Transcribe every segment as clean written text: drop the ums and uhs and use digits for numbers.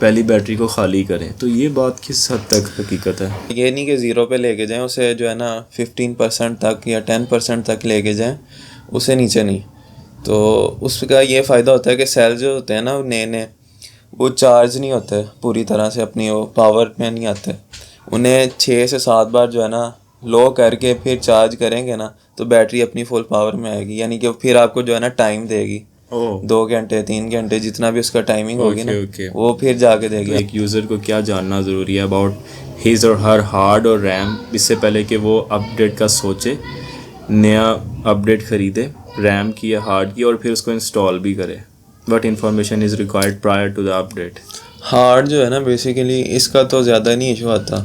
پہلی بیٹری کو خالی کریں. تو یہ بات کس حد تک حقیقت ہے؟ یہ نہیں کہ 0 پہ لے کے جائیں اسے, جو ہے نا 15% تک یا 10% تک لے کے جائیں, اسے نیچے نہیں. تو اس کا یہ فائدہ ہوتا ہے کہ سیل جو ہوتے ہیں نا نئے وہ چارج نہیں ہوتے پوری طرح سے, اپنی وہ پاور میں نہیں آتے. انہیں 6 سے 7 بار جو ہے نا لو کر کے پھر چارج کریں گے نا تو بیٹری اپنی فل پاور میں آئے گی, یعنی کہ پھر آپ کو جو ہے نا ٹائم دے گی 2 گھنٹے 3 گھنٹے جتنا بھی اس کا ٹائمنگ ہوگی نا وہ پھر جا کے دے گی. ایک یوزر کو کیا جاننا ضروری ہے about his or Hare hard اور ریم اس سے پہلے کہ وہ اپ ڈیٹ کا سوچے, نیا اپ ڈیٹ خریدے ریم کی یا ہارڈ کی, اور پھر اس کو انسٹال بھی کرے؟ What information is required prior to the update? Hard جو ہے نا بیسیکلی اس کا تو زیادہ نہیں ایشو آتا,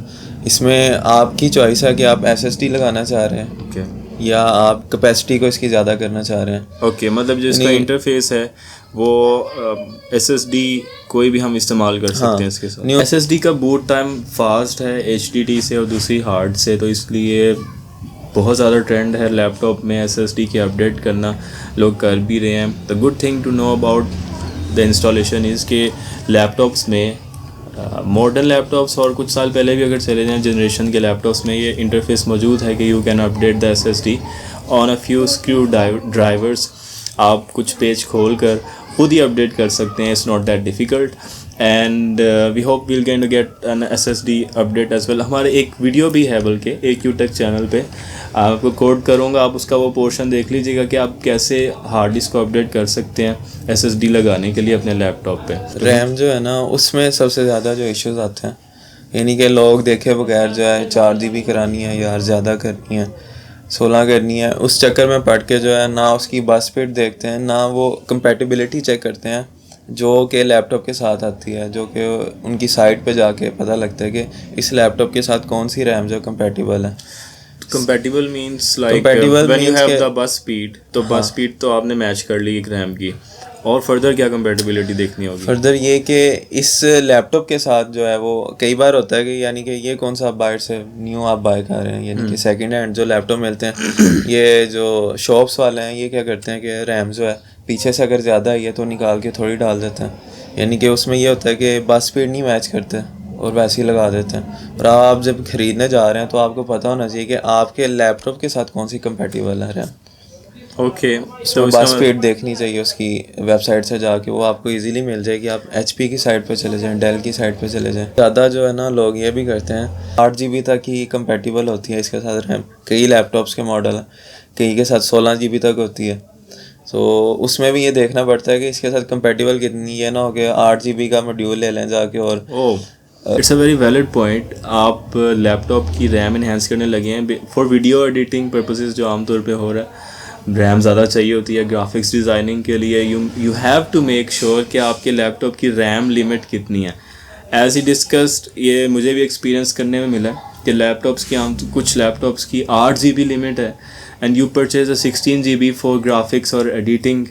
اس میں آپ کی چوائس ہے کہ آپ SSD لگانا چاہ رہے ہیں یا آپ کیپیسٹی کو اس کی زیادہ کرنا چاہ رہے ہیں. اوکے, مطلب جو اس کا انٹرفیس ہے وہ SSD کوئی بھی ہم استعمال کر سکتے ہیں اس کے ساتھ. SSD کا بوٹ ٹائم فاسٹ ہے HDD سے اور دوسری ہارڈ سے, تو اس لیے بہت زیادہ ٹرینڈ ہے لیپ ٹاپ میں SSD کی اپ ڈیٹ کرنا, لوگ کر بھی رہے ہیں. The good thing to know about the installation is کہ لیپ ٹاپس میں ماڈرن لیپ ٹاپس اور کچھ سال پہلے بھی اگر چلے جائیں جنریشن کے لیپ ٹاپس میں یہ انٹرفیس موجود ہے کہ you can update the SSD on a few screwdrivers. آپ کچھ پیج کھول کر خود ہی اپ ڈیٹ کر سکتے ہیں. It's not that difficult and we hope we'll gain to get an SSD update as well. ہمارے ایک ویڈیو بھی ہے بلکہ AQ Tech چینل پہ, آپ کو کوڈ کروں گا, آپ اس کا وہ پورشن دیکھ لیجیے گا کہ آپ کیسے ہارڈ ڈسک کو اپ ڈیٹ کر سکتے ہیں SSD لگانے کے لیے اپنے لیپ ٹاپ پہ. ریم جو ہے نا اس میں سب سے زیادہ جو ایشوز آتے ہیں, یعنی کہ لوگ دیکھے بغیر جو ہے 4 GB کرانی ہے یا زیادہ کرنی ہے 16 کرنی ہے, اس چکر میں پڑھ کے جو ہے نہ اس کی بس اسپیڈ دیکھتے ہیں نہ وہ کمپیٹیبلٹی چیک کرتے ہیں جو کہ لیپ ٹاپ کے ساتھ آتی ہے, جو کہ ان کی سائٹ پہ جا کے پتہ لگتا ہے کہ اس لیپ ٹاپ کے ساتھ کون سی ریم جو کمپیٹیبل ہے. Compatible means like when you have the بس اسپیڈ, تو بس اسپیڈ تو آپ نے میچ کر لی ایک ریم کی, اور فردر کیا کمپیٹیبلٹی دیکھنی ہوگی؟ فردر یہ کہ اس لیپ ٹاپ کے ساتھ جو ہے وہ کئی بار ہوتا ہے کہ یعنی کہ یہ کون سا آپ باہر سے نیو آپ بائی کر رہے ہیں, یعنی کہ سیکنڈ ہینڈ جو لیپ ٹاپ ملتے ہیں یہ جو شاپس والے ہیں یہ کیا کرتے ہیں کہ ریم جو ہے پیچھے سے اگر زیادہ ہے تو نکال کے تھوڑی ڈال دیتے ہیں, یعنی کہ اس میں یہ ہوتا ہے کہ بس اسپیڈ نہیں میچ کرتے اور ویسے ہی لگا دیتے ہیں. اور آپ جب خریدنے جا رہے ہیں تو آپ کو پتہ ہونا چاہیے کہ آپ کے لیپ ٹاپ کے ساتھ کون سی کمپیٹیبل ہے ریم. اوکے, تو بس اسپیڈ دیکھنی چاہیے اس کی ویب سائٹ سے جا کے, وہ آپ کو ایزیلی مل جائے گی. آپ HP کی سائٹ پہ چلے جائیں, ڈیل کی سائٹ پہ چلے جائیں. زیادہ جو ہے نا لوگ یہ بھی کرتے ہیں 8 GB تک ہی کمپیٹیبل ہوتی ہے اس کے ساتھ ریم. کئی لیپ ٹاپس کے ماڈل ہیں کئی کے ساتھ 16 GB تک ہوتی ہے, تو اس میں بھی یہ دیکھنا پڑتا ہے کہ اس کے ساتھ کمپیٹیبل کتنی, یہ نہ ہو کہ 8 GB کا موڈیول لے لیں جا کے. اور it's a very valid point. آپ لیپ ٹاپ کی ریم انہینس کرنے لگے ہیں فار ویڈیو ایڈیٹنگ پرپزز, جو عام طور پہ ہو رہا ہے. ریم زیادہ چاہیے ہوتی ہے گرافکس ڈیزائننگ کے لیے. You have to make sure کہ آپ کے لیپ ٹاپ کی ریم لمٹ کتنی ہے. ایز ہی ڈسکسڈ, یہ مجھے بھی ایکسپیرینس کرنے میں ملا کہ لیپ ٹاپس کی کچھ لیپ ٹاپس کی 8 GB لمٹ ہے, and you purchase a 16 GB for graphics اور ایڈیٹنگ,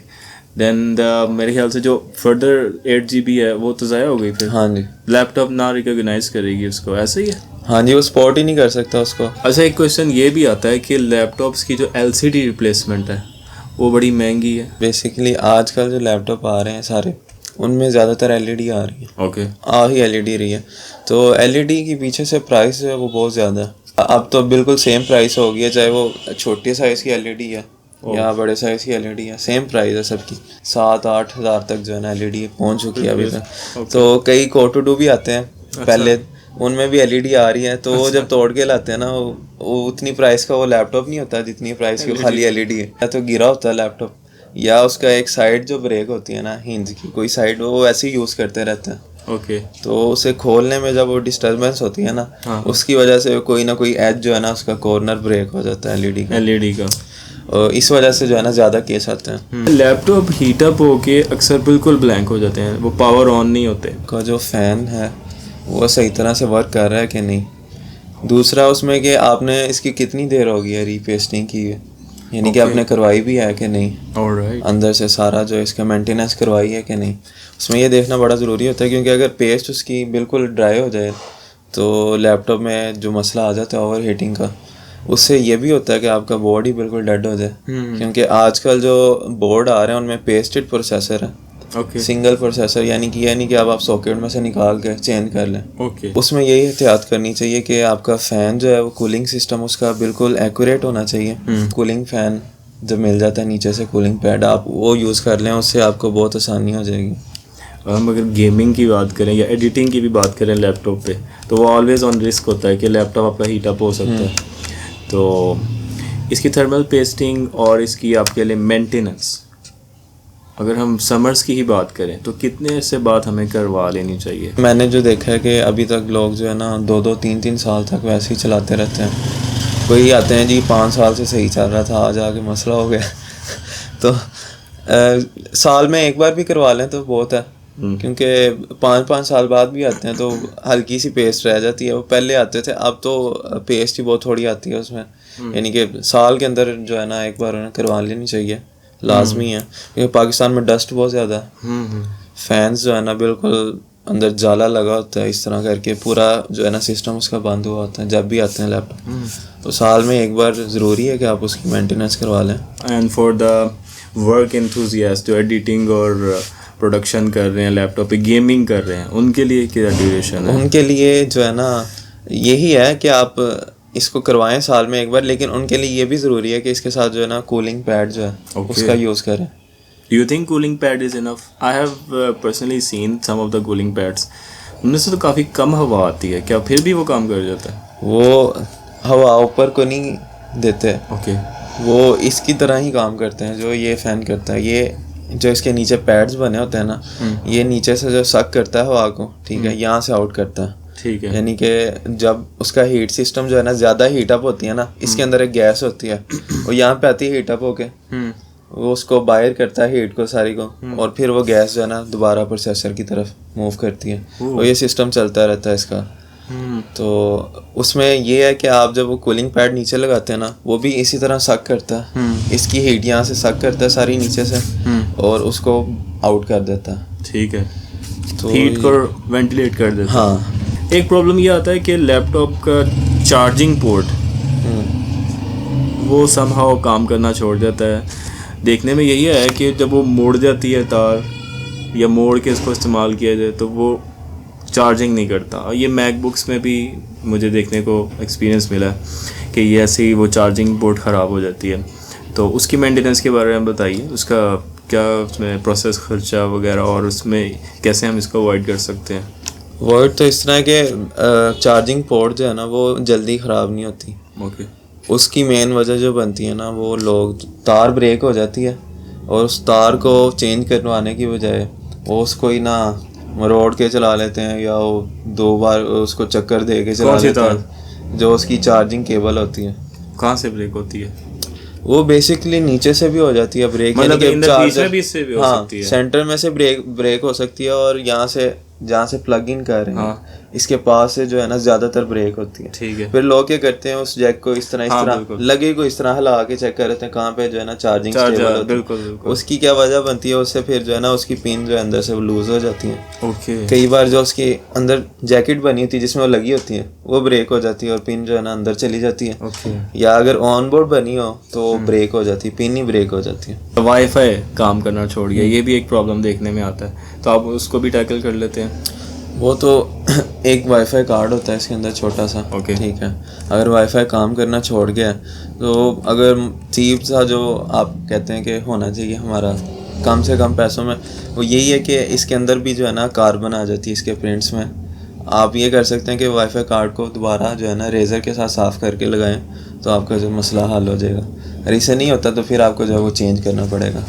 دین میرے خیال سے جو فردر 8 GB ہے وہ تو ضائع ہو گئی پھر. ہاں جی, لیپ ٹاپ نہ ریکگنائز کرے گی اس کو, ایسا ہی ہے. ہاں جی, وہ سپورٹ ہی نہیں کر سکتا اس کو. اچھا, ایک کویشچن یہ بھی آتا ہے کہ لیپ ٹاپس کی جو LCD ریپلیسمنٹ ہے وہ بڑی مہنگی ہے. بیسیکلی آج کل جو لیپ ٹاپ آ رہے ہیں سارے ان میں زیادہ تر LED آ رہی ہے. اوکے, ہی LED رہی ہے, تو LED کی پیچھے سے پرائس جو ہے وہ بہت زیادہ ہے. اب تو بالکل سیم پرائس ہو گیا, چاہے وہ چھوٹے سائز کی LED ہے یا بڑے سائز کی LED ہے, سیم پرائز ہے سب کی. 7-8 ہزار تک جو ہے نا LED پہنچ چکی ہے ابھی تک. تو کئی Core2 بھی آتے ہیں پہلے, ان میں بھی LED آ رہی ہے, تو وہ جب توڑ کے لاتے ہیں نا وہ اتنی پرائس کا وہ لیپ ٹاپ نہیں ہوتا جتنی پرائس کی خالی LED ہے. یا تو گرا ہوتا ہے لیپ ٹاپ, یا اس کا ایک سائڈ جو بریک ہوتی ہے نا ہنج کی کوئی سائڈ, وہ ایسے ہی یوز کرتے رہتے ہیں. اوکے, تو اسے کھولنے میں جب وہ ڈسٹربنس ہوتی ہے نا اس کی وجہ سے کوئی نہ کوئی ایج جو ہے نا اس کا کارنر بریک ہو جاتا ہے LED کا. اور اس وجہ سے جو ہے نا زیادہ کیس آتے ہیں. لیپ ٹاپ ہیٹ اپ ہو کے اکثر بالکل بلینک ہو جاتے ہیں, وہ پاور آن نہیں ہوتے. کا جو فین ہے وہ صحیح طرح سے ورک کر رہا ہے کہ نہیں. دوسرا اس میں کہ آپ نے اس کی کتنی دیر ہو گئی ہے ریپیسٹنگ کی ہے, یعنی کہ آپ نے کروائی بھی ہے کہ نہیں, اندر سے سارا جو اس کا مینٹیننس کروائی ہے کہ نہیں. اس میں یہ دیکھنا بڑا ضروری ہوتا ہے, کیونکہ اگر پیسٹ اس کی بالکل ڈرائی ہو جائے تو لیپ ٹاپ میں جو مسئلہ آ جاتا ہے اوور ہیٹنگ کا, اس سے یہ بھی ہوتا ہے کہ آپ کا بورڈ ہی بالکل ڈیڈ ہو جائے. کیونکہ آج کل جو بورڈ آ رہے ہیں ان میں پیسٹڈ پروسیسر ہے, اوکے سنگل پروسیسر، یعنی کہ یہ نہیں کہ آپ ساکٹ میں سے نکال کے چینج کر لیں. اوکے. اس میں یہی احتیاط کرنی چاہیے کہ آپ کا فین جو ہے وہ کولنگ سسٹم اس کا بالکل ایکوریٹ ہونا چاہیے. کولنگ فین جب مل جاتا ہے نیچے سے کولنگ پیڈ، آپ وہ یوز کر لیں، اس سے آپ کو بہت آسانی ہو جائے گی. ہم اگر گیمنگ کی بات کریں یا ایڈیٹنگ کی بھی بات کریں لیپ ٹاپ پہ، تو وہ آلویز آن رسک ہوتا ہے کہ لیپ ٹاپ آپ کا ہیٹ اپ ہو سکتا ہے. تو اس کی تھرمل پیسٹنگ اور اس کی آپ کے لیے مینٹیننس، اگر ہم سمرز کی ہی بات کریں تو کتنے سے بعد ہمیں کروا لینی چاہیے؟ میں نے جو دیکھا ہے کہ ابھی تک لوگ جو ہے نا 2-3 سال تک ویسے ہی چلاتے رہتے ہیں. کوئی آتے ہیں جی 5 سال سے صحیح چل رہا تھا، آج آ کے مسئلہ ہو گیا. تو سال میں ایک بار بھی کروا لیں تو بہت ہے، کیونکہ 5 سال بعد بھی آتے ہیں تو ہلکی سی پیسٹ رہ جاتی ہے. وہ پہلے آتے تھے، اب تو پیسٹ ہی بہت تھوڑی آتی ہے اس میں. یعنی کہ سال کے اندر جو ہے نا ایک بار انہیں کروا لینی چاہیے، لازمی ہے. کیونکہ پاکستان میں ڈسٹ بہت زیادہ ہے. فینس جو ہے نا بالکل اندر جالا لگا ہوتا ہے، اس طرح کر کے پورا جو ہے نا سسٹم اس کا بند ہوا ہوتا ہے جب بھی آتے ہیں لیپ ٹاپ. تو سال میں ایک بار ضروری ہے کہ آپ اس کی مینٹیننس کروا لیں. And for the work enthusiast جو ایڈیٹنگ اور پروڈکشن کر رہے ہیں لیپ ٹاپ پہ، گیمنگ کر رہے ہیں، ان کے لیے کیا ڈیوریشن ہے؟ ان کے لیے جو ہے نا یہی ہے کہ آپ اس کو کروائیں سال میں ایک بار، لیکن ان کے لیے یہ بھی ضروری ہے کہ اس کے ساتھ جو ہے نا کولنگ پیڈ جو ہے اس کا یوز کریں. Do you think cooling pad is enough? I have personally seen some of the cooling pads. ان میں سے تو کافی کم ہوا آتی ہے، کیا پھر بھی وہ کام کر جاتا ہے؟ وہ ہوا اوپر کو نہیں دیتے. اوکے. وہ اس کی طرح ہی کام کرتے ہیں جو یہ فین کرتا ہے. یہ جو اس کے نیچے پیڈز بنے ہوتے ہیں نا، یہ نیچے سے جو سک کرتا ہے ہوا کو، ٹھیک ہے، یہاں سے آؤٹ کرتا ہے. ٹھیک ہے. یعنی کہ جب اس کا ہیٹ سسٹم جو ہے نا زیادہ ہیٹ اپ ہوتی ہے نا، اس کے اندر ایک گیس ہوتی ہے، وہ یہاں پہ آتی ہے ہیٹ اپ ہو کے، وہ اس کو باہر کرتا ہے ہیٹ کو ساری کو، اور پھر وہ گیس جو ہے نا دوبارہ پروسیسر کی طرف موو کرتی ہے. اور یہ سسٹم چلتا رہتا ہے اس کا. تو اس میں یہ ہے کہ آپ جب وہ کولنگ پیڈ نیچے لگاتے ہیں نا، وہ بھی اسی طرح سک کرتا ہے. اس کی ہیٹ یہاں سے سک کرتا ہے ساری نیچے سے، اور اس کو آؤٹ کر دیتا ہے. ٹھیک ہے. تو ہیٹ کو وینٹیلیٹ کر دیتا ہے. ہاں. ایک پرابلم یہ آتا ہے کہ لیپ ٹاپ کا چارجنگ پورٹ وہ سم ہاؤ کام کرنا چھوڑ جاتا ہے. دیکھنے میں یہی ہے کہ جب وہ موڑ جاتی ہے تار، یا موڑ کے اس کو استعمال کیا جائے تو وہ چارجنگ نہیں کرتا. اور یہ میک بکس میں بھی مجھے دیکھنے کو ایکسپیرینس ملا کہ یہ ایسے ہی وہ چارجنگ پورٹ خراب ہو جاتی ہے. تو اس کی مینٹیننس کے بارے میں بتائیے، اس کا کیا اس میں پروسیس خرچہ وغیرہ، اور اس میں کیسے ہم اس کو اوائڈ کر سکتے ہیں؟ ورڈ تو اس طرح ہے کہ چارجنگ پورٹ جو ہے نا وہ جلدی خراب نہیں ہوتی. اوکے. اس کی مین وجہ جو بنتی ہے نا، وہ لوگ تار بریک ہو جاتی ہے، اور اس تار کو چینج کروانے کی بجائے وہ اس کو ہی نہ مروڑ کے چلا لیتے ہیں، یا وہ 2 بار اس کو چکر دے کے چلا لیتے ہیں. جو اس کی چارجنگ کیبل ہوتی ہے. کہاں سے بریک ہوتی ہے؟ وہ بیسکلی نیچے سے بھی ہو جاتی ہے بریک، سینٹر میں سے بریک ہو سکتی ہے، اور یہاں سے جہاں سے پلگ ان کر رہے ہیں اس کے پاس سے جو ہے نا زیادہ تر بریک ہوتی ہے. ٹھیک ہے. پھر لوگ کیا کرتے ہیں، اس جیک کو اس طرح لگے کو اس طرح ہلا کے چیک کر رہتے ہیں کہاں پہ جو ہے نا چارجنگ اسٹیبل ہوتی ہے. اس کی کیا وجہ بنتی ہے، اس سے پھر جو ہے نا اس کی پن جو ہے اندر سے لوز ہو جاتی ہے. اوکے. کئی بار جو اس کی اندر جیکٹ بنی ہوتی ہے جس میں وہ لگی ہوتی ہے، وہ بریک ہو جاتی ہے اور پن جو ہے نا اندر چلی جاتی ہے. یا اگر آن بورڈ بنی ہو تو بریک ہو جاتی ہے، پن ہی بریک ہو جاتی ہے. وائی فائی کام کرنا چھوڑ گیا، یہ بھی ایک پرابلم دیکھنے میں آتا ہے، تو آپ اس کو بھی ٹیکل کر لیتے ہیں؟ وہ تو ایک وائی فائی کارڈ ہوتا ہے اس کے اندر چھوٹا سا. ٹھیک ہے. اگر وائی فائی کام کرنا چھوڑ گیا تو اگر چیپ سا جو آپ کہتے ہیں کہ ہونا چاہیے ہمارا کم سے کم پیسوں میں، وہ یہی ہے کہ اس کے اندر بھی جو ہے نا کاربن آ جاتی ہے اس کے پرنٹس میں. آپ یہ کر سکتے ہیں کہ وائی فائی کارڈ کو دوبارہ جو ہے نا ریزر کے ساتھ صاف کر کے لگائیں تو آپ کا جو مسئلہ حل ہو جائے گا. اگر اسے نہیں ہوتا تو پھر آپ کو جو ہے وہ چینج کرنا پڑے گا.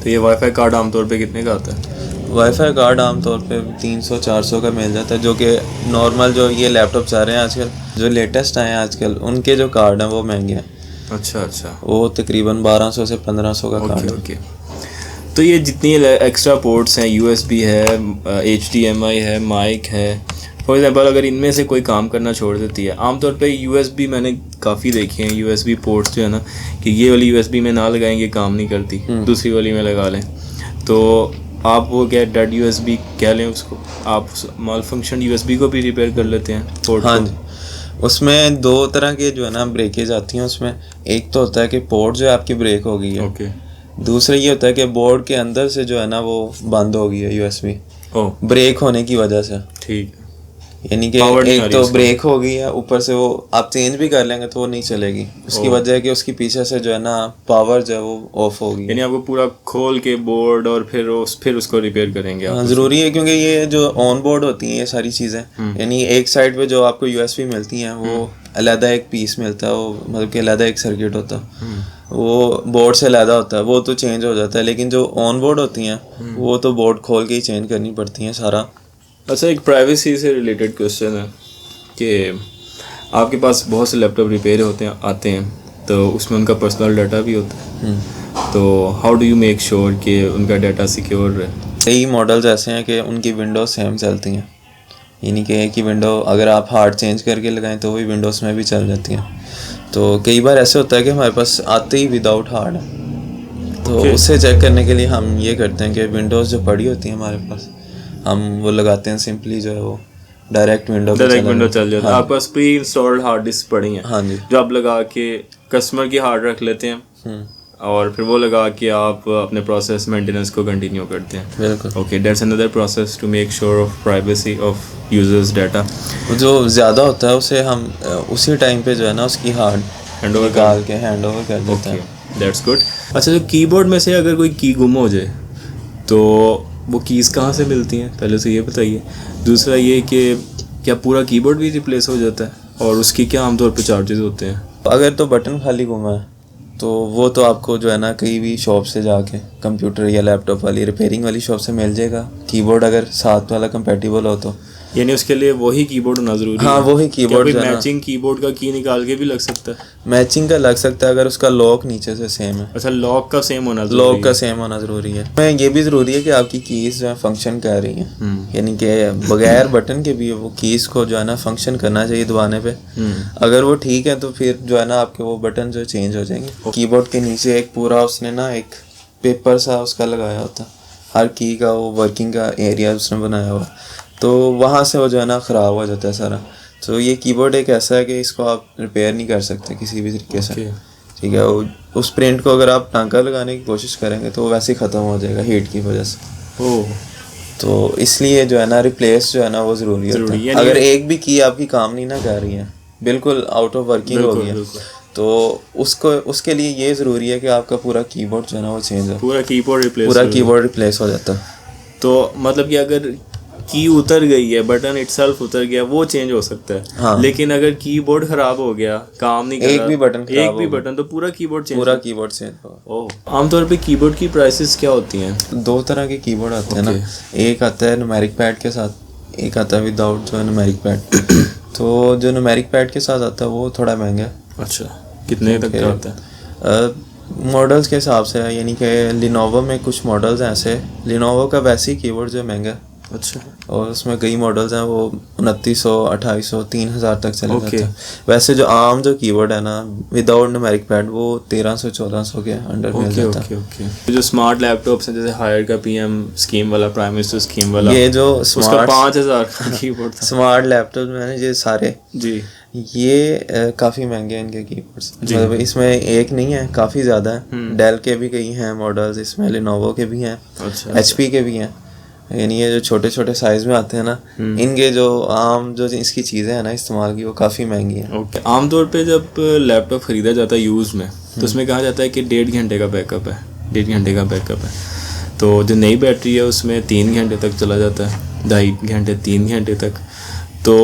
تو یہ وائی فائی کارڈ عام طور پہ کتنے کا آتا ہے؟ وائی فائی کارڈ عام طور پہ 300-400 کا مل جاتا ہے، جو کہ نارمل جو یہ لیپ ٹاپ چاہ رہے ہیں آج کل جو لیٹسٹ آئے ہیں آج کل، ان کے جو کارڈ ہیں وہ مہنگے ہیں. اچھا. وہ تقریباً 1200 سے 1500 کا کارڈ ہے. اوکے. تو یہ جتنی ایکسٹرا پورٹس ہیں، یو ایس بی ہے، HDMI ہے، مائک ہے، فار ایگزامپل اگر ان میں سے کوئی کام کرنا چھوڑ دیتی ہے، عام طور پہ یو ایس بی میں نے کافی دیکھے ہیں، یو ایس بی پورٹس جو ہے نا کہ یہ والی یو ایس بی میں نہ لگائیں گے کام نہیں کرتی، دوسری والی میں لگا لیں. تو آپ وہ کیا ڈیڈ یو ایس بی کہہ لیں اس کو، آپ مال فنکشن یو ایس بی کو بھی ریپیئر کر لیتے ہیں پورٹ؟ ہاں جی. اس میں 2 طرح کے جو ہے نا بریکیج آتی ہیں. اس میں ایک تو ہوتا ہے کہ پورٹ جو ہے آپ کی بریک ہو گئی ہے. اوکے. دوسرا یہ ہوتا ہے کہ بورڈ کے اندر سے جو ہے نا وہ بند ہو گئی ہے USB بریک ہونے کی وجہ سے. ٹھیک. یعنی کہ ایک تو بریک ہو گئی ہے, اوپر سے وہ آپ چینج بھی کر لیں گے تو وہ نہیں چلے گی. اس کی وجہ ہے کہ اس کی پیچھے سے جو ہے نا پاور جو ہے وہ آف ہو گئی. یعنی آپ کو پورا کھول کے بورڈ اور پھر اس کو ریپیئر کریں گے. ضروری ہے کیونکہ یہ جو آن بورڈ ہوتی ہیں یہ ساری چیزیں, یعنی ایک سائڈ پہ جو آپ کو USB ملتی ہیں وہ علیحدہ ایک پیس ملتا ہے, وہ مطلب کہ علیحدہ ایک سرکٹ ہوتا ہے, وہ بورڈ سے علیحدہ ہوتا ہے, وہ تو چینج ہو جاتا ہے. لیکن جو آن بورڈ ہوتی ہیں وہ تو بورڈ کھول کے ہی چینج کرنی پڑتی ہیں سارا. اچھا, ایک پرائیویسی سے ریلیٹڈ کوشچن ہے کہ آپ کے پاس بہت سے لیپ ٹاپ ریپیئر آتے ہیں تو اس میں ان کا پرسنل ڈیٹا بھی ہوتا ہے, تو how do you make sure کہ ان کا ڈیٹا سیکیور رہے؟ کئی ماڈلز ایسے ہیں کہ ان کی ونڈوز سیم چلتی ہیں, یعنی کہ ایک ہی ونڈو اگر آپ ہارڈ چینج کر کے لگائیں تو وہی ونڈوز میں بھی چل جاتی ہیں. تو کئی بار ایسے ہوتا ہے کہ ہمارے پاس آتے ہی وداؤٹ ہارڈ ہے, تو اس سے چیک کرنے کے لیے ہم یہ کرتے ہیں کہ ونڈوز جو پڑی ہوتی ہیں ہمارے پاس ہم وہ لگاتے ہیں, سمپلی جو ہے وہ ڈائریکٹ ونڈو چل جاتا ہے. آپ پاس پری انسٹالڈ ہارڈ ڈسک پڑی ہیں. ہاں جی, جو آپ لگا کے کسٹمر کی ہارڈ رکھ لیتے ہیں اور پھر وہ لگا کے آپ اپنے پروسیس مینٹیننس کو کنٹینیو کرتے ہیں. بالکل. Okay, that's under process to make sure of privacy of users data. جو زیادہ ہوتا ہے اسے ہم اسی ٹائم پہ جو ہے نا اس کی ہارڈ ہینڈ اوور کر دیتے ہیں. That's good. اچھا, جو کی بورڈ میں سے اگر کوئی کی گم ہو جائے تو وہ کیز کہاں سے ملتی ہیں, پہلے سے یہ بتائیے. دوسرا یہ کہ کیا پورا کی بورڈ بھی ریپلیس ہو جاتا ہے اور اس کی کیا عام طور پہ چارجز ہوتے ہیں؟ اگر تو بٹن خالی گما ہے تو وہ تو آپ کو جو ہے نا کہیں بھی شاپ سے جا کے کمپیوٹر یا لیپ ٹاپ والی ریپیئرنگ والی شاپ سے مل جائے گا. کی بورڈ اگر ساتھ والا کمپیٹیبل ہو تو یعنی اس کے لیے وہی کی بورڈ ہونا ضروری ہے. ہاں, وہی کی بورڈ. میچنگ کی بورڈ کا کی نکال کے بھی لگ سکتا ہے. میچنگ کا لگ سکتا ہے اگر اس کا لاک نیچے سے سیم ہے. اچھا, لاک کا سیم ہونا ضروری ہے. میں یہ بھی ضروری ہے کہ آپ کی کیز جو ہے فنکشن کر رہی ہیں, یعنی کہ بغیر بٹن کے بھی وہ کیز کو جو ہے نا فنکشن کرنا چاہیے دبانے پہ. اگر وہ ٹھیک ہے تو پھر جو ہے نا آپ کے وہ بٹن جو چینج ہو جائیں گے. کی بورڈ کے نیچے ایک پورا اس نے نا ایک پیپر سا اس کا لگایا ہوتا, ہر کی کا وہ ورکنگ کا ایریا اس نے بنایا ہوا, تو وہاں سے وہ جو ہے نا خراب ہو جاتا ہے سارا. تو یہ کی بورڈ ایک ایسا ہے کہ اس کو آپ ریپیئر نہیں کر سکتے کسی بھی طریقے سے. ٹھیک ہے, اس پرنٹ کو اگر آپ ٹانکا لگانے کی کوشش کریں گے تو وہ ویسے ہی ختم ہو جائے گا ہیٹ کی وجہ سے. تو اس لیے جو ہے نا ریپلیس جو ہے نا وہ ضروری ہے. اگر ایک بھی کی آپ کی کام نہیں نہ کر رہی ہے, بالکل آؤٹ آف ورکنگ ہو گئی ہے, تو اس کے لیے یہ ضروری ہے کہ آپ کا پورا کی بورڈ جو ہے نا وہ چینج ہو, پورا کی بورڈ ریپلیس ہو جاتا. تو مطلب کہ اگر کی اتر گئی ہے, بٹن اٹ سیلف اتر گیا, وہ چینج ہو سکتا ہے. لیکن اگر کی بورڈ خراب ہو گیا, کام نہیں کر رہا, ایک بھی بٹن تو پورا کی بورڈ چینج. عام طور پہ کی بورڈ کی پرائسز کیا ہوتی ہیں؟ 2 طرح کے کی بورڈ آتے ہیں نا, ایک آتا ہے نومیرک پیڈ کے ساتھ, ایک آتا ہے وداؤٹ جو ہے نومیرک پیڈ. تو جو نومیرک پیڈ کے ساتھ آتا ہے وہ تھوڑا مہنگا ہے. اچھا, کتنے تک کا ہوتا ہے؟ ماڈلس کے حساب سے ہے, یعنی کہ لینووو میں کچھ ماڈلز ہیں ایسے, لینووو کا ویسے ہی کی بورڈ جو مہنگا ہے. اچھا, اور اس میں کئی ماڈلز ہیں وہ 2900 2800 3000 تک چلے جاتے ہیں. ویسے جو عام جو کی بورڈ ہے نا وداؤٹ نومیرک پیڈ وہ 1300 1400 کے انڈر مل جاتا ہے. جو اسمارٹ لیپ ٹاپس ہیں جیسے ہائر کا پی ایم اسکیم والا, پرائم منسٹر اسکیم والا, یہ جو اسمارٹ 5000 کا کی بورڈ تھا, اسمارٹ لیپ ٹاپ میں نے یہ سارے جی یہ کافی مہنگے ہیں ان کے کی بورڈس. مطلب اس میں ایک نہیں ہے, کافی زیادہ ہیں. ڈیل کے بھی کئی ہیں ماڈلز, اس میں لینووو کے بھی ہیں, ایچ پی کے بھی ہیں. یعنی یہ جو چھوٹے چھوٹے سائز میں آتے ہیں نا, ان کے جو عام جو اس کی چیزیں ہیں نا استعمال کی, وہ کافی مہنگی ہیں. عام طور پہ جب لیپ ٹاپ خریدا جاتا ہے یوز میں تو اس میں کہا جاتا ہے کہ 1.5 گھنٹے کا بیک اپ ہے, 1.5 گھنٹے کا بیک اپ ہے. تو جو نئی بیٹری ہے اس میں 3 گھنٹے تک چلا جاتا ہے, 2.5 گھنٹے 3 گھنٹے تک. تو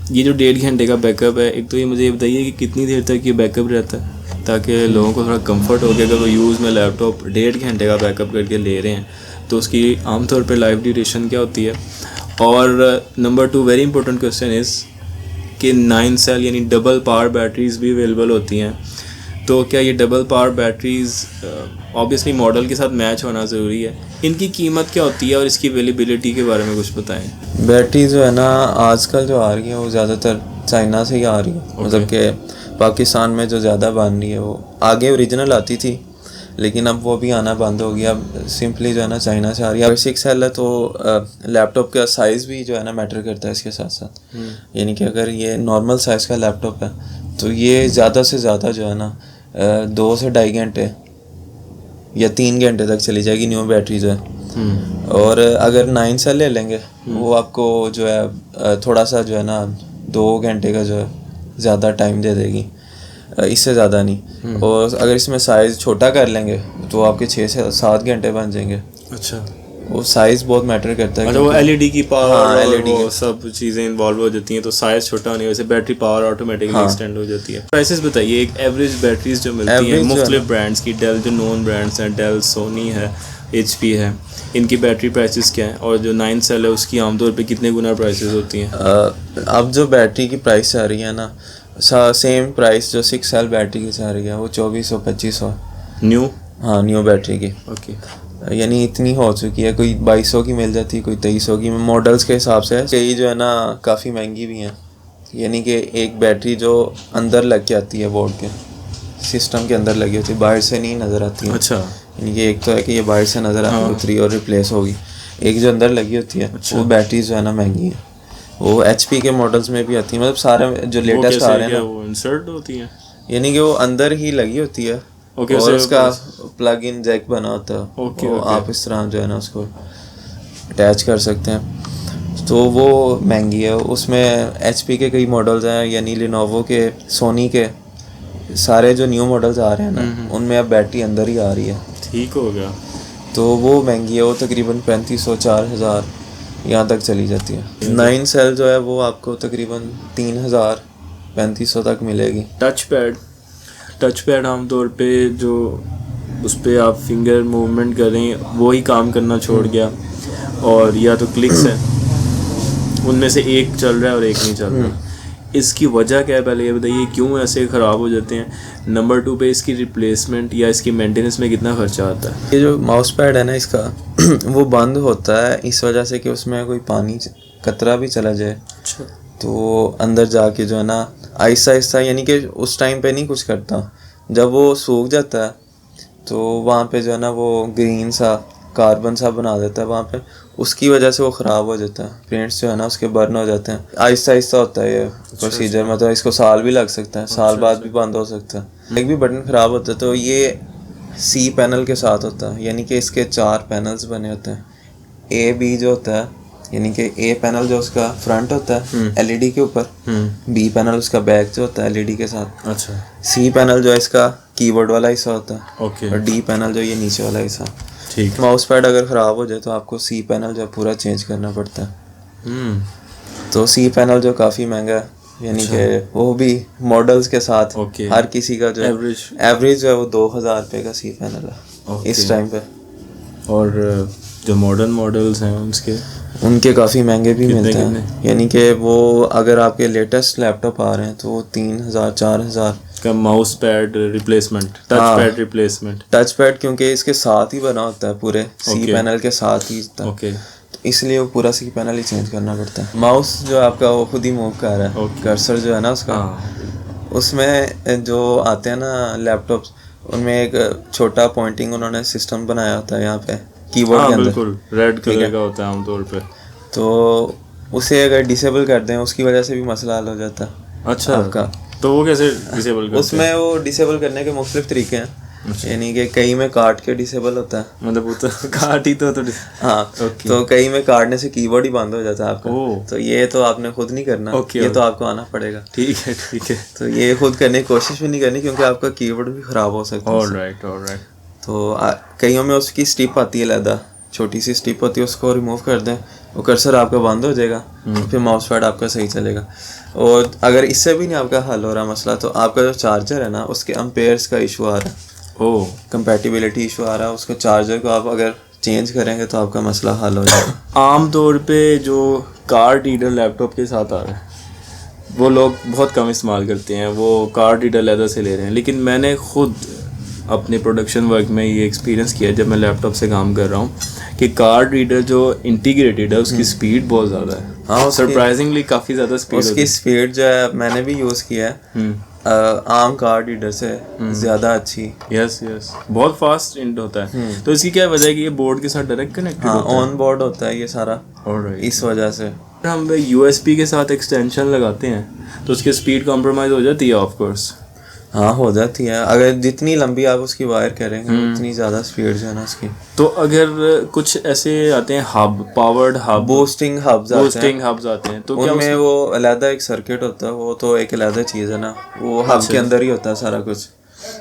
یہ جو 1.5 گھنٹے کا بیک اپ ہے, ایک تو یہ مجھے یہ بتائیے کہ کتنی دیر تک یہ بیک اپ رہتا ہے تاکہ لوگوں کو تھوڑا کمفرٹ ہو کہ اگر وہ یوز میں لیپ ٹاپ 1.5 گھنٹے کا بیک اپ کر کے لے رہے ہیں تو اس کی عام طور پہ لائف ڈیوریشن کیا ہوتی ہے. اور نمبر 2 ویری امپورٹنٹ کویسچن از کہ 9 سیل یعنی ڈبل پاور بیٹریز بھی اویلیبل ہوتی ہیں. تو کیا یہ double power batteries obviously model کے ساتھ میچ ہونا ضروری ہے, ان کی قیمت کیا ہوتی ہے اور اس کی اویلیبلٹی کے بارے میں کچھ بتائیں. بیٹری جو ہے نا آج کل جو آ رہی ہے وہ زیادہ تر چائنا سے ہی آ رہی ہے. مطلب کہ پاکستان میں جو زیادہ بن رہی ہے وہ آگے اوریجنل آتی تھی لیکن اب وہ بھی آنا بند ہو گیا, اب سمپلی جو ہے نا چائنا سے آ رہی ہے. 6 سیل ہے تو لیپ ٹاپ کا سائز بھی جو ہے نا میٹر کرتا ہے اس کے ساتھ ساتھ. یعنی کہ اگر یہ نارمل سائز کا لیپ ٹاپ ہے تو یہ زیادہ سے زیادہ جو ہے نا 2 سے 2.5 گھنٹے یا 3 گھنٹے تک چلی جائے گی نیو بیٹری جو ہے. اور اگر 9 سیل لے لیں گے وہ آپ کو جو ہے تھوڑا سا جو ہے نا 2 گھنٹے کا جو ہے زیادہ ٹائم دے دے گی, اس سے زیادہ نہیں. اور اگر اس میں سائز چھوٹا کر لیں گے تو آپ کے 6 سے 7 گھنٹے بن جائیں گے. اچھا, وہ سائز بہت میٹر کرتا ہے. اچھا, وہ ایل ای ڈی کی پاور وہ سب چیزیں انوالو ہو جاتی ہیں, تو سائز چھوٹا ہونے کی وجہ سے بیٹری پاور آٹومیٹکلی ایکسٹینڈ ہو جاتی ہے. پرائسز بتائیے, ایک ایوریج بیٹریز جو ملتی ہیں مختلف برانڈس کی, ڈیل جو نون برانڈس ہیں, ڈیل, سونی ہے, ایچ پی ہے, ان کی بیٹری پرائسز کیا ہیں, اور جو 9 سیل ہے اس کی عام طور پہ کتنے گنا پرائسز ہوتی ہیں؟ اب جو بیٹری کی پرائس آ رہی ہے نا, سیم پرائس جو 6 سیل بیٹری کی آ رہی ہے وہ 2400-2500 نیو. ہاں, نیو بیٹری کی. اوکے, یعنی اتنی ہو چکی ہے, کوئی 2200 کی مل جاتی ہے, کوئی 2300 کی, ماڈلس کے حساب سے. کئی جو ہے نا کافی مہنگی بھی ہیں, یعنی کہ ایک بیٹری جو اندر لگ کے آتی ہے بورڈ کے سسٹم کے اندر لگی ہوتی ہے, باہر سے نہیں نظر آتی ہے. اچھا, یعنی کہ ایک تو ہے کہ یہ باہر سے نظر آتی ہے اور ریپلیس ہوگی, ایک جو اندر لگی ہوتی ہے وہ بیٹری جو ہے نا مہنگی ہے. وہ ایچ پی کے ماڈلس میں بھی آتی ہیں, مطلب سارے جو لیٹسٹ آ رہے ہیں نا وہ انسرٹ ہوتی ہیں, یعنی کہ وہ اندر ہی لگی ہوتی ہے اور اس کا پلگ ان جیک بنا ہوتا ہے, وہ آپ اس طرح جو ہے نا اس کو اٹیچ کر سکتے ہیں. تو وہ مہنگی ہے. اس میں ایچ پی کے کئی ماڈلز ہیں, یعنی لینووو کے, سونی کے, سارے جو نیو ماڈلز آ رہے ہیں نا ان میں اب بیٹری اندر ہی آ رہی ہے. ٹھیک ہو گیا. تو وہ مہنگی ہے, وہ تقریباً 3500-4000 یہاں تک چلی جاتی ہے. 9 سیل جو ہے وہ آپ کو تقریباً 3000-3500 تک ملے گی. ٹچ پیڈ عام طور پہ جو اس پہ آپ فنگر موومنٹ کریں وہی کام کرنا چھوڑ گیا, اور یا تو کلکس ہے, ان میں سے ایک چل رہا ہے اور ایک نہیں چل رہا. اس کی وجہ کیا ہے, پہلے یہ بتائیے کیوں ایسے خراب ہو جاتے ہیں. نمبر 2 پہ اس کی ریپلیسمنٹ یا اس کی مینٹیننس میں کتنا خرچہ آتا ہے. یہ جو ماؤس پیڈ ہے نا اس کا وہ بند ہوتا ہے اس وجہ سے کہ اس میں کوئی پانی قطرہ بھی چلا جائے. اچھا, تو اندر جا کے جو ہے نا آہستہ آہستہ, یعنی کہ اس ٹائم پہ نہیں کچھ کرتا, جب وہ سوکھ جاتا ہے تو وہاں پہ جو ہے نا وہ گرین سا کاربن سا بنا دیتا ہے وہاں پہ, اس کی وجہ سے وہ خراب ہو جاتا ہے. پرنٹس جو ہے نا اس کے برن ہو جاتے ہیں. آہستہ آہستہ ہوتا ہے یہ پروسیجر, مطلب اس کو سال بھی لگ سکتا ہے, سال بعد بھی بند ہو سکتا ہے. ایک بھی بٹن خراب ہوتا ہے تو یہ سی پینل کے ساتھ ہوتا ہے, یعنی کہ اس کے 4 پینلز بنے ہوتے ہیں. اے بی جو ہوتا ہے, یعنی کہ اے پینل جو اس کا فرنٹ ہوتا ہے ایل ای ڈی کے اوپر, بی پینل اس کا بیک جو ہوتا ہے ایل ای ڈی کے ساتھ. اچھا, سی پینل جو ہے اس کا کی بورڈ والا حصہ ہوتا ہے, اوکے, اور ڈی پینل جو یہ نیچے والا حصہ. ٹھیک. ماؤس پیڈ اگر خراب ہو جائے تو آپ کو سی پینل جو پورا چینج کرنا پڑتا ہے. تو سی پینل جو کافی مہنگا ہے, یعنی کہ وہ بھی ماڈلز کے ساتھ, ہر کسی کا جو ایوریج جو ہے وہ 2000 روپے کا سی پینل ہے اس ٹائم پہ. اور جو ماڈرن ماڈلز ہیں ان کے کافی مہنگے بھی ملتے ہیں, یعنی کہ وہ اگر آپ کے لیٹسٹ لیپ ٹاپ آ رہے ہیں تو وہ 3000-4000 کا mouse pad replacement, touchpad replacement. Touchpad کیونکہ اس کے ساتھ ہی بنا ہوتا ہے, پورے سی پینل کے ساتھ ہی ہوتا ہے, اس لیے وہ پورا سی پینل ہی چینج کرنا پڑتا ہے. ماؤس جو آپ کا وہ خود ہی موو کر رہا ہے, کرسر جو ہے نا اس کا, اس میں جو آتے ہیں نا لیپ ٹاپس ان میں ایک چھوٹا پوائنٹنگ انہوں نے سسٹم بنایا ہوتا ہے یہاں پہ کی بورڈ کے اندر, بالکل ریڈ کلر کا ہوتا ہے عام طور پہ. تو اسے اگر ڈسیبل کر دیں اس کی وجہ سے بھی مسئلہ حل ہو جاتا ہے. اچھا, آپ کا تو وہ کیسے ڈسیبل کرتے ہیں؟ اس میں وہ ڈسیبل کرنے کے مختلف طریقے ہیں, یعنی کہ کئی میں کاٹ کے ڈسیبل ہوتا ہے, مطلب وہ تو کاٹ ہی تو ہاں, تو کئی میں کاٹنے سے کی بورڈ ہی بند ہو جاتا ہے آپ کا. تو یہ تو آپ نے خود نہیں کرنا, یہ تو آپ کو آنا پڑے گا. ٹھیک ہے. تو یہ خود کرنے کی کوشش بھی نہیں کرنی کیونکہ آپ کا کی بورڈ بھی خراب ہو سکتا ہے. آلرائٹ. تو کئیوں میں اس کی اسٹپ آتی ہے علیحدہ, چھوٹی سی اسٹپ ہوتی ہے, اس کو ریموو کر دیں, وہ کرسر آپ کا بند ہو جائے گا, پھر ماؤس پیڈ آپ کا صحیح چلے گا. اور اگر اس سے بھی نہیں آپ کا حل ہو رہا مسئلہ, تو آپ کا جو چارجر ہے نا اس کے امپیئرس کا ایشو آ رہا ہے, کمپیٹیبلٹی ایشو آ رہا ہے, اس کو چارجر کو آپ اگر چینج کریں گے تو آپ کا مسئلہ حل ہو جائے گا. عام طور پہ جو کارڈ ریڈر لیپ ٹاپ کے ساتھ آ رہا ہے وہ لوگ بہت کم استعمال کرتے ہیں, وہ کارڈ ریڈر علیحدہ سے لے رہے ہیں. لیکن میں نے خود اپنے پروڈکشن ورک میں یہ ایکسپیرینس کیا جب میں لیپ ٹاپ سے کام کر رہا ہوں کہ کارڈ ریڈر جو انٹیگریٹڈ ہے اس کی سپیڈ بہت زیادہ ہے. ہاں, سرپرائزنگلی کافی زیادہ سپیڈ, اس کی سپیڈ جو ہے میں نے بھی یوز کیا ہے, عام کارڈ ریڈر سے زیادہ اچھی. یس, بہت فاسٹ انٹ ہوتا ہے. تو اس کی کیا وجہ ہے کہ یہ بورڈ کے ساتھ ڈائریکٹ کنیکٹ ہوتا ہے, آن بورڈ ہوتا ہے یہ سارا, اس وجہ سے. ہم یو ایس بی کے ساتھ ایکسٹینشن لگاتے ہیں تو اس کی سپیڈ کمپرومائز ہو جاتی ہے. آف کورس ہاں ہو جاتی ہے، اگر جتنی لمبی آپ اس کی وائر کریں گے اتنی زیادہ سپیڈ جو ہے نا اس کی. تو اگر کچھ ایسے آتے ہیں hub, powered hub, boosting hubs آتے ہیں، تو کیا ان میں وہ علیحدہ ایک سرکٹ ہوتا ہے، وہ تو ایک علیحدہ چیز ہے نا، وہ ہب کے اندر ہی ہوتا ہے سارا کچھ.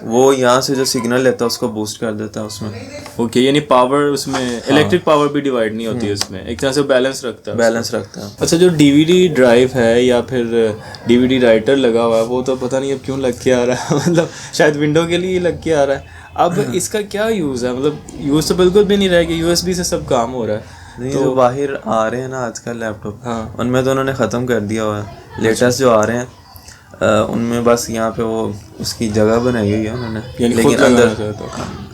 وہ یہاں سے جو سگنل لیتا ہے اس کو بوسٹ کر دیتا ہے اس میں. اوکے، یعنی پاور اس میں الیکٹرک پاور بھی ڈیوائڈ نہیں ہوتی اس میں، ایک طرح سے بیلنس رکھتا ہے. اچھا، جو ڈی وی ڈی ڈرائیو ہے یا پھر ڈی وی ڈی رائٹر لگا ہوا ہے، وہ تو پتہ نہیں اب کیوں لگ کے آ رہا ہے، مطلب شاید ونڈو کے لیے لگ کے آ رہا ہے. اب اس کا کیا یوز ہے؟ مطلب یوز تو بالکل بھی نہیں رہے گا، یو ایس بی سے سب کام ہو رہا ہے. نہیں، جو باہر آ رہے ہیں نا آج کل لیپ ٹاپ، ان میں تو انہوں نے ختم کر دیا ہوا ہے. لیٹسٹ جو آ رہے ہیں ان میں بس یہاں پہ وہ اس کی جگہ بنائی ہوئی ہے انہوں نے، لیکن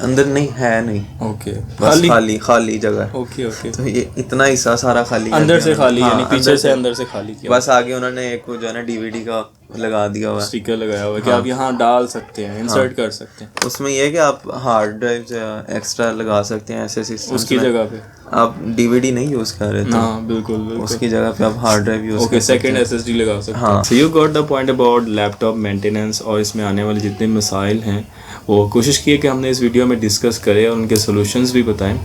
اندر نہیں ہے، نہیں. اوکے، بس خالی جگہ ہے. اوکے اوکے، تو یہ اتنا حصہ سارا خالی اندر سے خالی، یعنی پیچھے سے اندر سے خالی کیا. بس آگے انہوں نے ایک جو ہے نا ڈی وی ڈی کا لگا دیا ہوا ہے، اسٹیکر لگایا ہوا ہے کہ آپ یہاں ڈال سکتے ہیں، انسرٹ کر سکتے ہیں. اس میں یہ کہ آپ ہارڈ ڈرائیو جو ایکسٹرا لگا سکتے ہیں ایسے سسٹم اس کی جگہ پہ. آپ ڈی وی ڈی نہیں یوز کر رہے تھے. ہاں بالکل، اس کی جگہ پہ آپ hard drive use okay, second S S D لگا سکتے ہیں. So you got the point about laptop maintenance, اور اس میں آنے والے جتنے مسائل ہیں وہ کوشش کی کہ ہم نے اس ویڈیو میں ڈسکس کرے اور ان کے سولوشنز بھی بتائیں.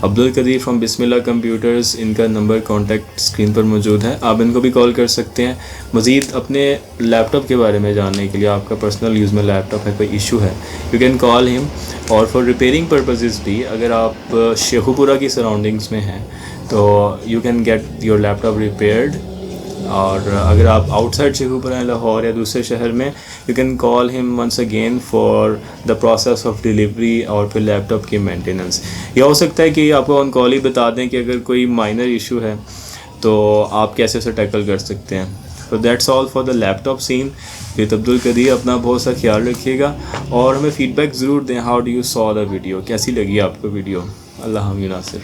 عبدالقدیر فرام بسم اللہ کمپیوٹرز، ان کا نمبر کانٹیکٹ اسکرین پر موجود ہے، آپ ان کو بھی کال کر سکتے ہیں. مزید اپنے لیپ ٹاپ کے بارے میں جاننے کے لیے، آپ کا پرسنل یوز میں لیپ ٹاپ ہے، کوئی ایشو ہے، یو کین کال ہم. اور فار ریپیئرنگ پرپزز بھی، اگر آپ شیخو پورہ کی سراؤنڈنگس میں ہیں تو you can get your laptop repaired. اور اگر آپ آؤٹ سائڈ شیخو پورہ، لاہور یا دوسرے شہر میں، یو کین کال ہم once again for the process of delivery اور پھر لیپ ٹاپ کی مینٹیننس. یہ ہو سکتا ہے کہ آپ کو آن کال ہی بتا دیں کہ اگر کوئی مائنر ایشو ہے تو آپ کیسے اسے ٹیکل کر سکتے ہیں. So that's all for the laptop scene with Abdul Qadeer. اپنا بہت سا خیال رکھیے گا اور ہمیں فیڈ بیک ضرور دیں. How do you saw the video؟ کیسی لگی آپ کو ویڈیو؟ اللہ حافظ ناصر.